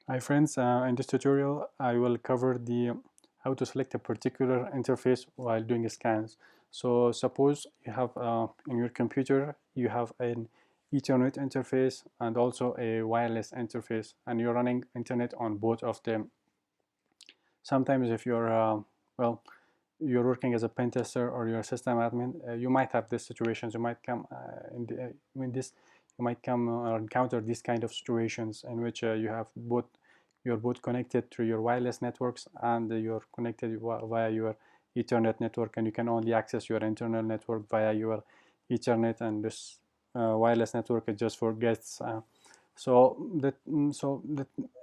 Hi friends, in this tutorial I will cover the how to select a particular interface while doing scans. So suppose you have in your computer you have an Ethernet interface and also a wireless interface, and you're running internet on both of them. Sometimes if you're well, you're working as a pen tester or you're a system admin, you might have these situations. You might come in this you might come or encounter these kind of situations in which you have both you're both connected to your wireless networks and you're connected via your Ethernet network, and you can only access your internal network via your Ethernet, and this wireless network is just for guests. So that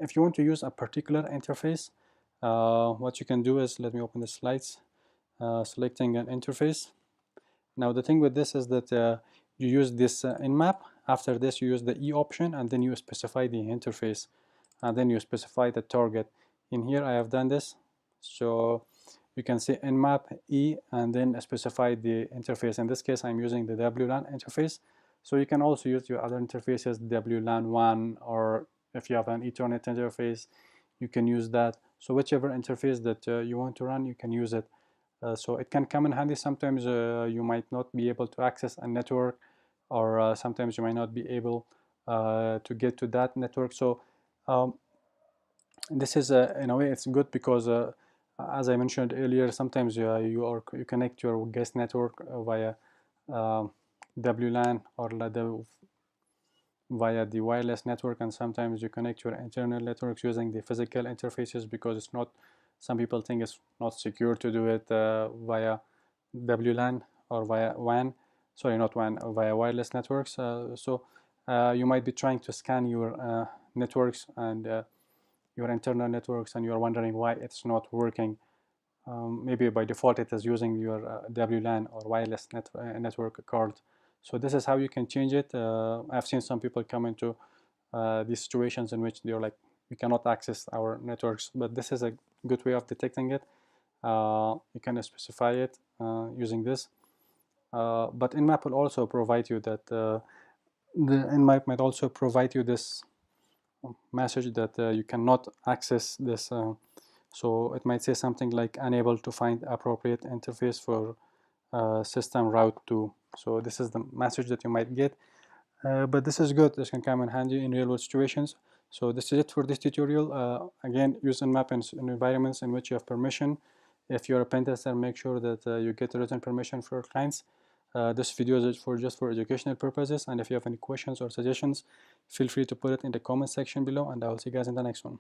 if you want to use a particular interface, what you can do is, let me open the slides, selecting an interface. Now the thing with this is that you use this Nmap. After this you use the E option, and then you specify the interface, and then you specify the target. In here I have done this, so you can see Nmap E and then specify the interface. In this case I'm using the WLAN interface, so you can also use your other interfaces, WLAN 1, or if you have an Ethernet interface you can use that. So whichever interface that you want to run, you can use it. So it can come in handy. Sometimes you might not be able to access a network, or sometimes you might not be able to get to that network. So um, this is in a way it's good because as I mentioned earlier, sometimes you connect your guest network via WLAN or via the wireless network, and sometimes you connect your internal networks using the physical interfaces, because it's not, some people think it's not secure to do it via WLAN or via WAN, sorry, not WAN, via wireless networks. So you might be trying to scan your networks and your internal networks, and you're wondering why it's not working. Maybe by default it is using your WLAN or wireless network card. So this is how you can change it. I've seen some people come into these situations in which they're like, we cannot access our networks, but this is a good way of detecting it. You can specify it using this, but Nmap will also provide you that the Nmap might also provide you this message that you cannot access this. So it might say something like unable to find appropriate interface for system route 2. So this is the message that you might get. But this is good. This can come in handy in real world situations. So this is it for this tutorial. Again, use Nmap in environments in which you have permission. If you're a pen tester, make sure that you get written permission for your clients. This video is just for educational purposes, and if you have any questions or suggestions, feel free to put it in the comment section below, and I will see you guys in the next one.